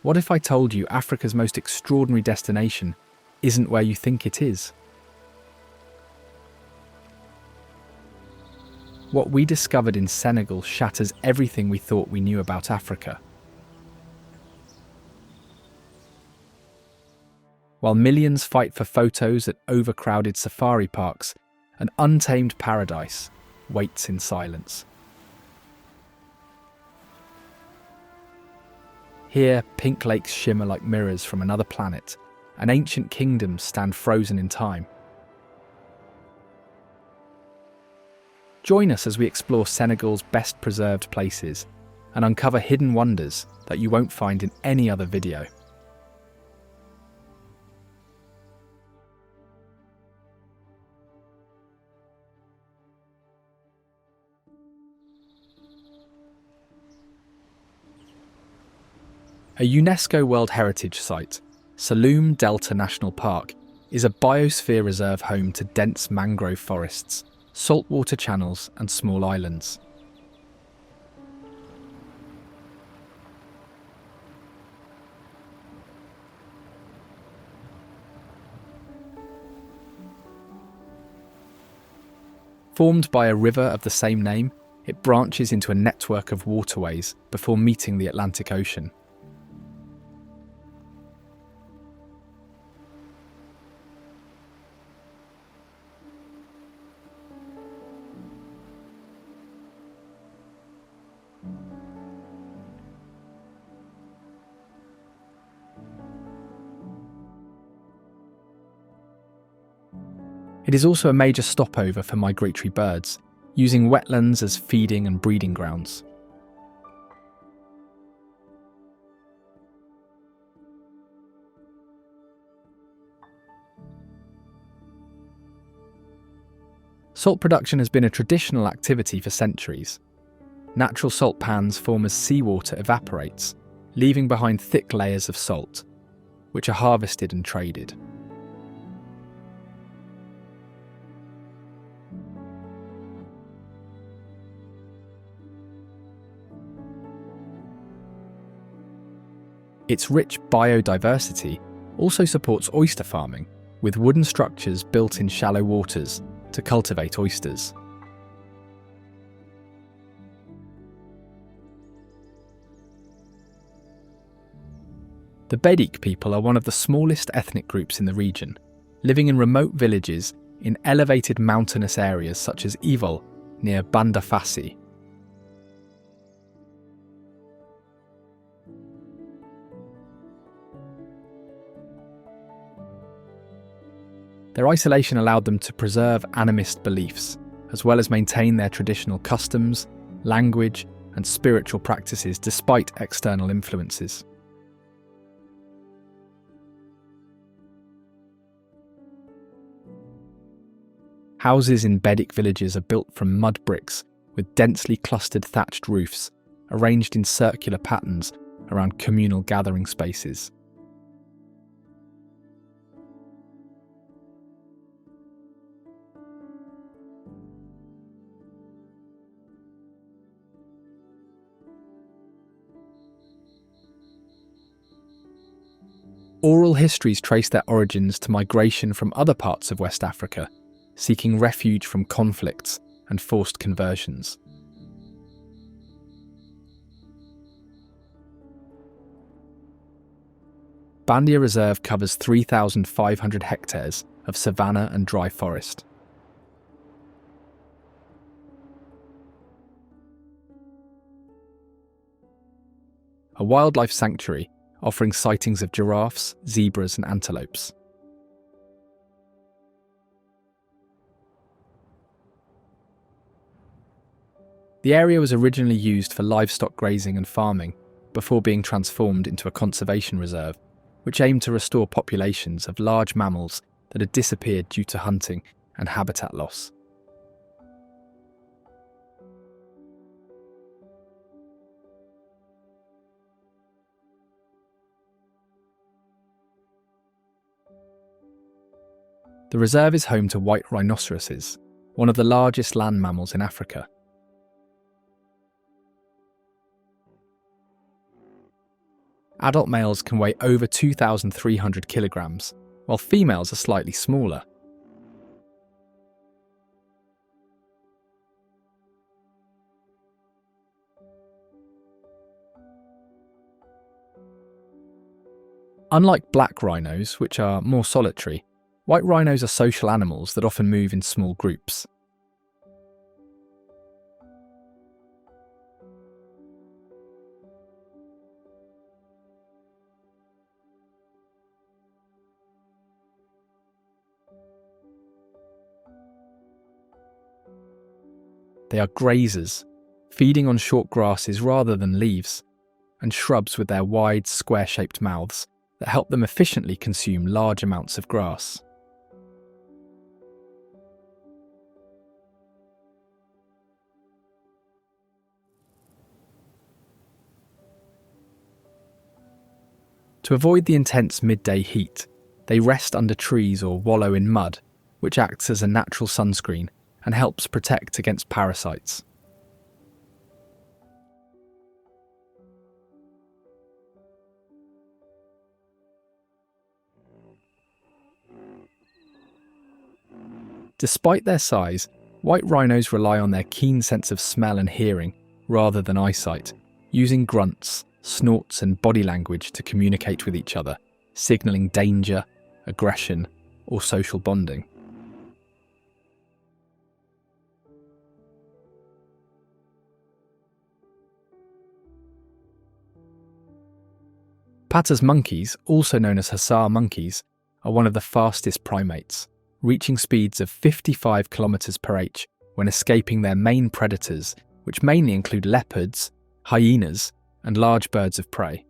What if I told you Africa's most extraordinary destination isn't where you think it is? What we discovered in Senegal shatters everything we thought we knew about Africa. While millions fight for photos at overcrowded safari parks, an untamed paradise waits in silence. Here, pink lakes shimmer like mirrors from another planet, and ancient kingdoms stand frozen in time. Join us as we explore Senegal's best preserved places and uncover hidden wonders that you won't find in any other video. A UNESCO World Heritage Site, Saloum Delta National Park, is a biosphere reserve home to dense mangrove forests, saltwater channels and small islands. Formed by a river of the same name, it branches into a network of waterways before meeting the Atlantic Ocean. It is also a major stopover for migratory birds, using wetlands as feeding and breeding grounds. Salt production has been a traditional activity for centuries. Natural salt pans form as seawater evaporates, leaving behind thick layers of salt, which are harvested and traded. Its rich biodiversity also supports oyster farming, with wooden structures built in shallow waters to cultivate oysters. The Bedik people are one of the smallest ethnic groups in the region, living in remote villages in elevated mountainous areas such as Ivol, near Bandia. Their isolation allowed them to preserve animist beliefs, as well as maintain their traditional customs, language, and spiritual practices despite external influences. Houses in Bedik villages are built from mud bricks with densely clustered thatched roofs, arranged in circular patterns around communal gathering spaces. Oral histories trace their origins to migration from other parts of West Africa, seeking refuge from conflicts and forced conversions. Bandia Reserve covers 3,500 hectares of savanna and dry forest. A wildlife sanctuary offering sightings of giraffes, zebras and antelopes. The area was originally used for livestock grazing and farming before being transformed into a conservation reserve, which aimed to restore populations of large mammals that had disappeared due to hunting and habitat loss. The reserve is home to white rhinoceroses, one of the largest land mammals in Africa. Adult males can weigh over 2,300 kilograms, while females are slightly smaller. Unlike black rhinos, which are more solitary, white rhinos are social animals that often move in small groups. They are grazers, feeding on short grasses rather than leaves, and shrubs with their wide, square-shaped mouths that help them efficiently consume large amounts of grass. To avoid the intense midday heat, they rest under trees or wallow in mud, which acts as a natural sunscreen and helps protect against parasites. Despite their size, white rhinos rely on their keen sense of smell and hearing rather than eyesight, using grunts, snorts and body language to communicate with each other, signalling danger, aggression, or social bonding. Patta's monkeys, also known as hussar monkeys, are one of the fastest primates, reaching speeds of 55 km per h when escaping their main predators, which mainly include leopards, hyenas, and large birds of prey.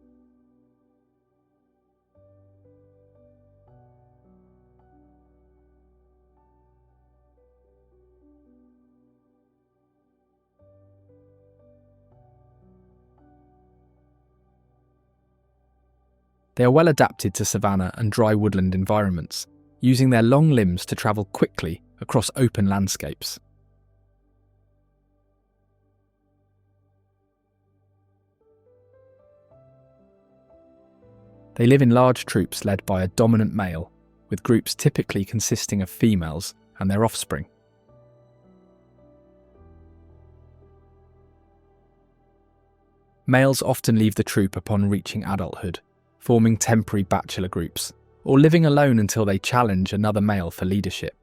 They are well adapted to savanna and dry woodland environments, using their long limbs to travel quickly across open landscapes. They live in large troops led by a dominant male, with groups typically consisting of females and their offspring. Males often leave the troop upon reaching adulthood, forming temporary bachelor groups, or living alone until they challenge another male for leadership.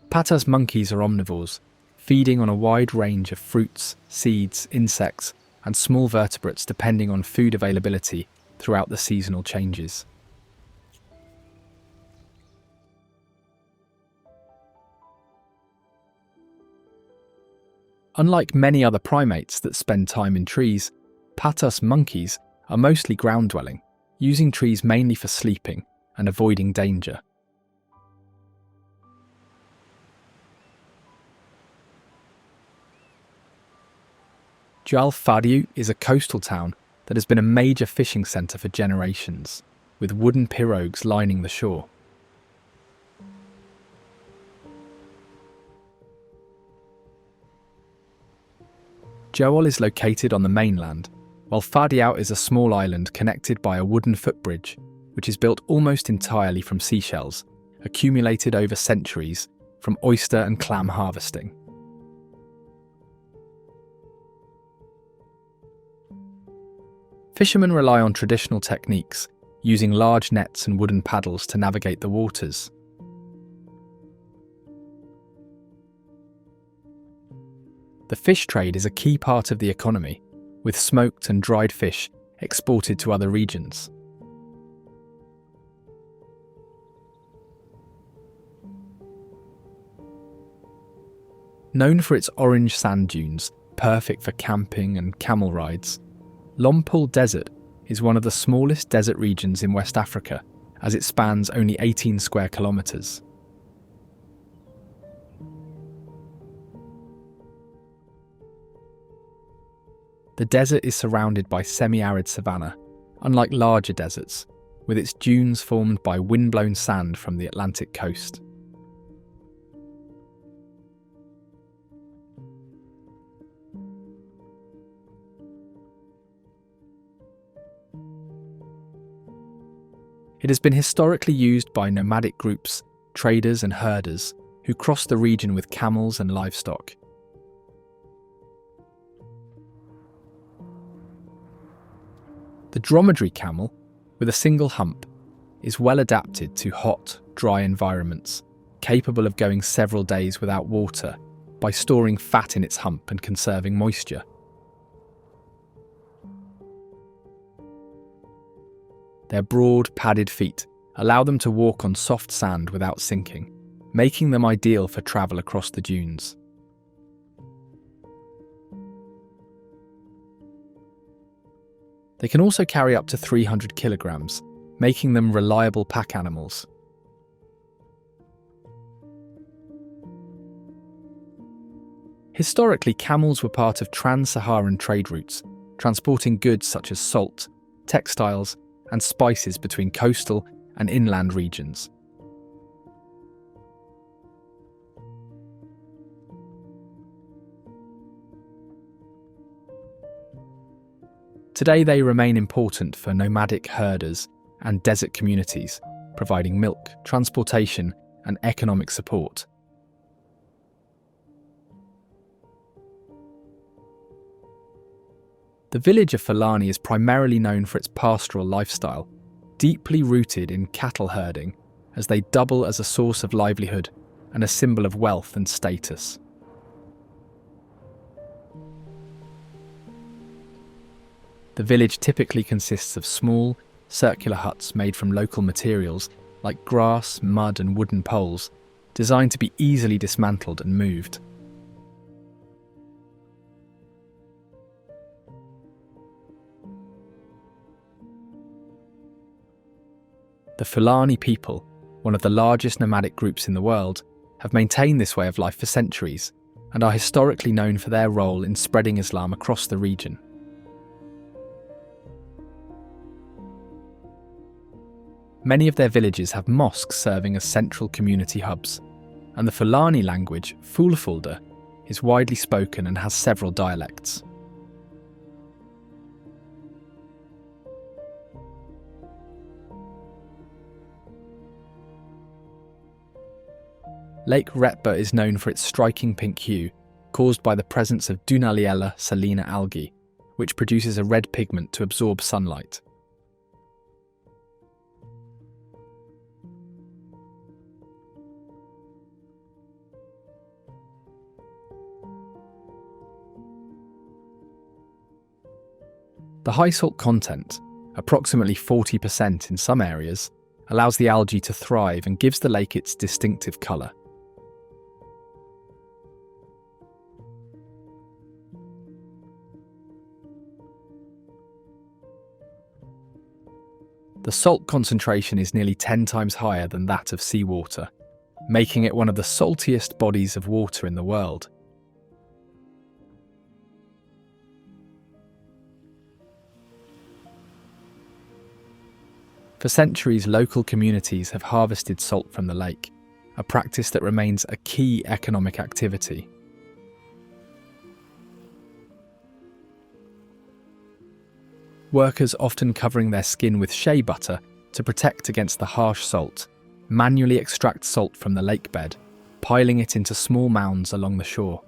Patta's monkeys are omnivores, feeding on a wide range of fruits, seeds, insects, and small vertebrates depending on food availability throughout the seasonal changes. Unlike many other primates that spend time in trees, Patta's monkeys are mostly ground-dwelling, using trees mainly for sleeping and avoiding danger. Joal-Fadiouth is a coastal town that has been a major fishing centre for generations, with wooden pirogues lining the shore. Joal is located on the mainland, while Fadiouth is a small island connected by a wooden footbridge, which is built almost entirely from seashells, accumulated over centuries from oyster and clam harvesting. Fishermen rely on traditional techniques, using large nets and wooden paddles to navigate the waters. The fish trade is a key part of the economy, with smoked and dried fish exported to other regions. Known for its orange sand dunes, perfect for camping and camel rides, Lompoul Desert is one of the smallest desert regions in West Africa, as it spans only 18 square kilometres. The desert is surrounded by semi-arid savanna, unlike larger deserts, with its dunes formed by wind-blown sand from the Atlantic coast. It has been historically used by nomadic groups, traders and herders who crossed the region with camels and livestock. The dromedary camel, with a single hump, is well adapted to hot, dry environments, capable of going several days without water by storing fat in its hump and conserving moisture. Their broad, padded feet allow them to walk on soft sand without sinking, making them ideal for travel across the dunes. They can also carry up to 300 kilograms, making them reliable pack animals. Historically, camels were part of trans-Saharan trade routes, transporting goods such as salt, textiles, and spices between coastal and inland regions. Today they remain important for nomadic herders and desert communities, providing milk, transportation, and economic support. The village of Fulani is primarily known for its pastoral lifestyle, deeply rooted in cattle herding, as they double as a source of livelihood and a symbol of wealth and status. The village typically consists of small, circular huts made from local materials like grass, mud, and wooden poles, designed to be easily dismantled and moved. The Fulani people, one of the largest nomadic groups in the world, have maintained this way of life for centuries and are historically known for their role in spreading Islam across the region. Many of their villages have mosques serving as central community hubs, and the Fulani language, Fulfulde, is widely spoken and has several dialects. Lake Retba is known for its striking pink hue, caused by the presence of Dunaliella salina algae, which produces a red pigment to absorb sunlight. The high salt content, approximately 40% in some areas, allows the algae to thrive and gives the lake its distinctive colour. The salt concentration is nearly 10 times higher than that of seawater, making it one of the saltiest bodies of water in the world. For centuries, local communities have harvested salt from the lake, a practice that remains a key economic activity. Workers often covering their skin with shea butter to protect against the harsh salt, manually extract salt from the lake bed, piling it into small mounds along the shore.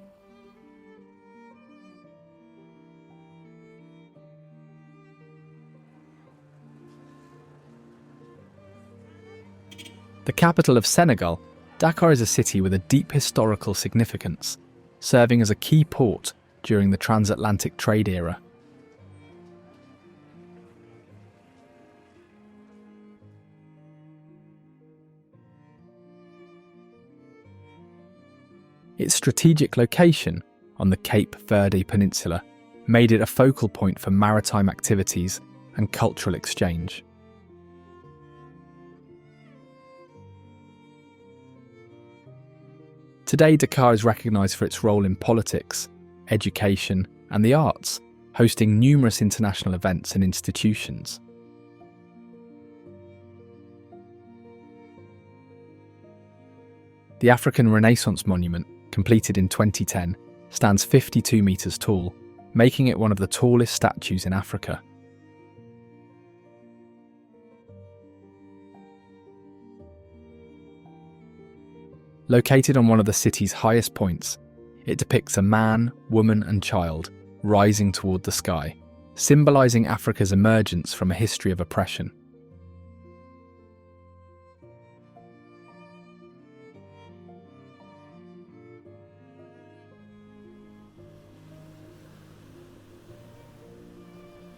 The capital of Senegal, Dakar is a city with a deep historical significance, serving as a key port during the transatlantic trade era. Its strategic location on the Cape Verde Peninsula made it a focal point for maritime activities and cultural exchange. Today, Dakar is recognised for its role in politics, education, and the arts, hosting numerous international events and institutions. The African Renaissance Monument, completed in 2010, stands 52 metres tall, making it one of the tallest statues in Africa. Located on one of the city's highest points, it depicts a man, woman and child rising toward the sky, symbolising Africa's emergence from a history of oppression.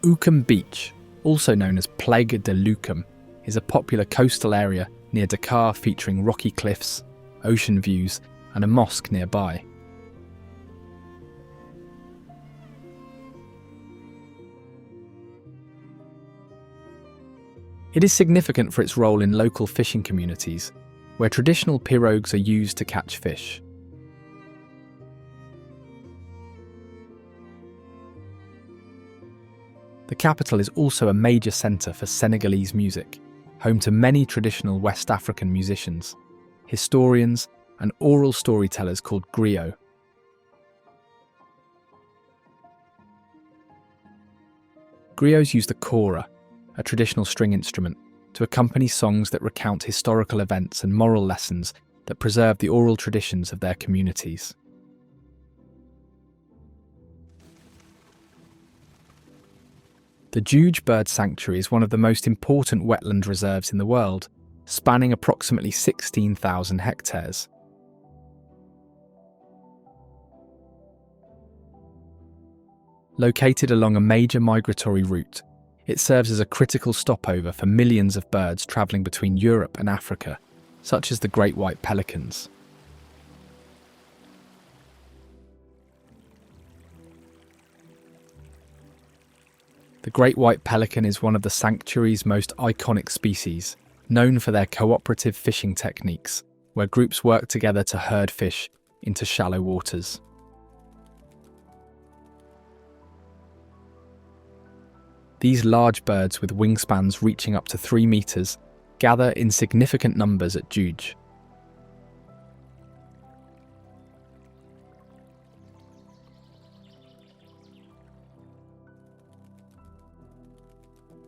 Oukum Beach, also known as Plague de l'Oukum, is a popular coastal area near Dakar featuring rocky cliffs, ocean views and a mosque nearby. It is significant for its role in local fishing communities, where traditional pirogues are used to catch fish. The capital is also a major centre for Senegalese music, home to many traditional West African musicians, historians and oral storytellers called griots. Griots use the kora, a traditional string instrument, to accompany songs that recount historical events and moral lessons that preserve the oral traditions of their communities. The Djoudj bird sanctuary is one of the most important wetland reserves in the world, spanning approximately 16,000 hectares. Located along a major migratory route, it serves as a critical stopover for millions of birds travelling between Europe and Africa, such as the great white pelicans. The great white pelican is one of the sanctuary's most iconic species, known for their cooperative fishing techniques, where groups work together to herd fish into shallow waters. These large birds with wingspans reaching up to 3 meters gather in significant numbers at Djoudj.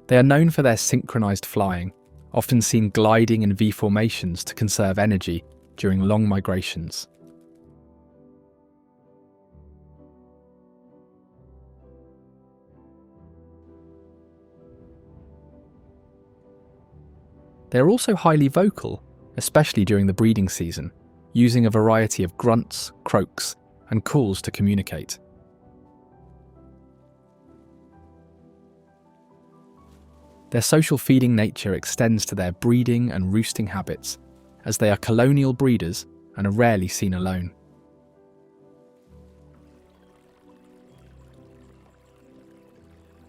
They are known for their synchronized flying, often seen gliding in V formations to conserve energy during long migrations. They are also highly vocal, especially during the breeding season, using a variety of grunts, croaks, and calls to communicate. Their social feeding nature extends to their breeding and roosting habits, as they are colonial breeders and are rarely seen alone.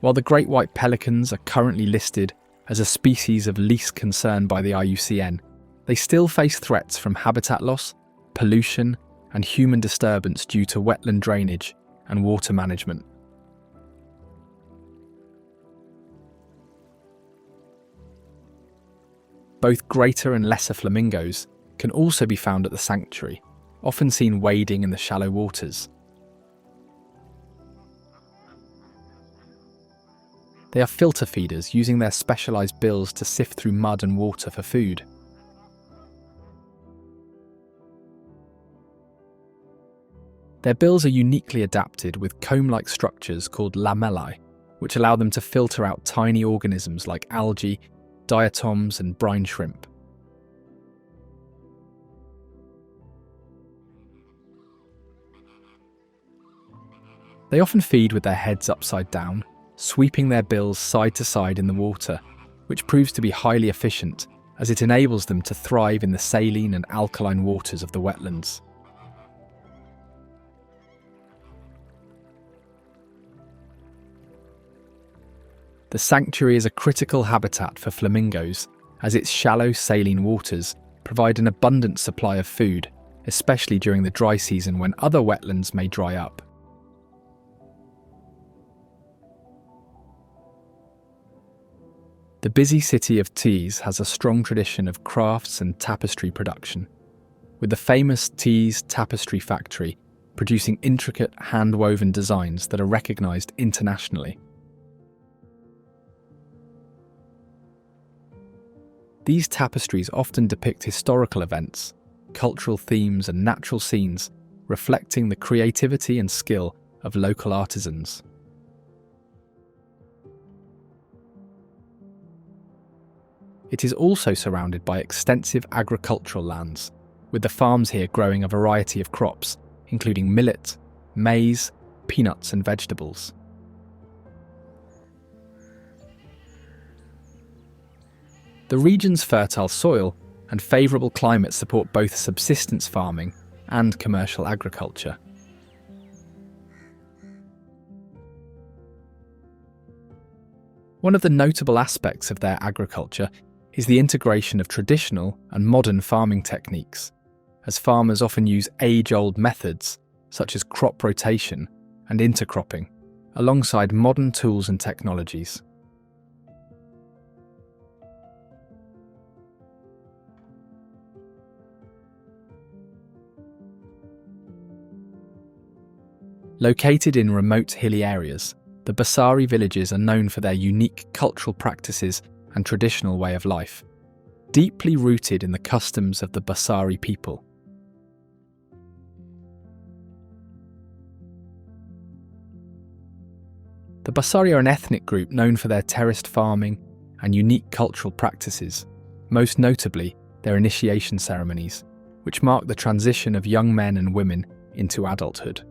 While the great white pelicans are currently listed as a species of least concern by the IUCN, they still face threats from habitat loss, pollution, and human disturbance due to wetland drainage and water management. Both greater and lesser flamingos can also be found at the sanctuary, often seen wading in the shallow waters. They are filter feeders, using their specialised bills to sift through mud and water for food. Their bills are uniquely adapted with comb-like structures called lamellae, which allow them to filter out tiny organisms like algae, diatoms and brine shrimp. They often feed with their heads upside down, sweeping their bills side to side in the water, which proves to be highly efficient as it enables them to thrive in the saline and alkaline waters of the wetlands. The sanctuary is a critical habitat for flamingos, as its shallow saline waters provide an abundant supply of food, especially during the dry season when other wetlands may dry up. The busy city of Thiès has a strong tradition of crafts and tapestry production, with the famous Thiès Tapestry Factory producing intricate hand-woven designs that are recognised internationally. These tapestries often depict historical events, cultural themes and natural scenes, reflecting the creativity and skill of local artisans. It is also surrounded by extensive agricultural lands, with the farms here growing a variety of crops, including millet, maize, peanuts and vegetables. The region's fertile soil and favourable climate support both subsistence farming and commercial agriculture. One of the notable aspects of their agriculture is the integration of traditional and modern farming techniques, as farmers often use age-old methods such as crop rotation and intercropping, alongside modern tools and technologies. Located in remote hilly areas, the Bassari villages are known for their unique cultural practices and traditional way of life, deeply rooted in the customs of the Bassari people. The Bassari are an ethnic group known for their terraced farming and unique cultural practices, most notably their initiation ceremonies, which mark the transition of young men and women into adulthood.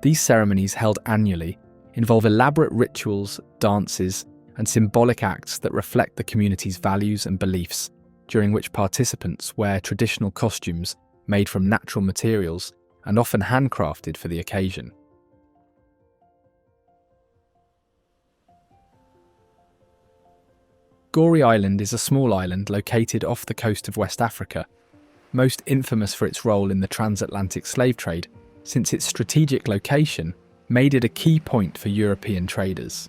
These ceremonies, held annually, involve elaborate rituals, dances, and symbolic acts that reflect the community's values and beliefs, during which participants wear traditional costumes made from natural materials and often handcrafted for the occasion. Gorée Island is a small island located off the coast of West Africa, most infamous for its role in the transatlantic slave trade, since its strategic location made it a key point for European traders.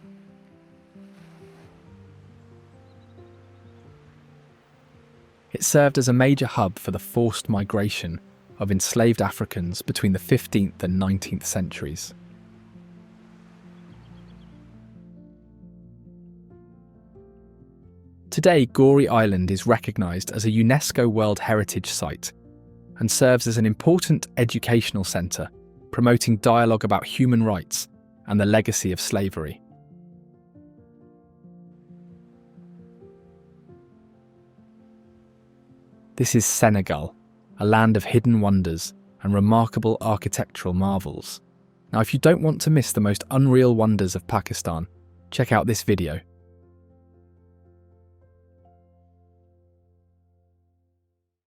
It served as a major hub for the forced migration of enslaved Africans between the 15th and 19th centuries. Today, Gorée Island is recognised as a UNESCO World Heritage Site and serves as an important educational centre, promoting dialogue about human rights and the legacy of slavery. This is Senegal, a land of hidden wonders and remarkable architectural marvels. Now, if you don't want to miss the most unreal wonders of Pakistan, check out this video.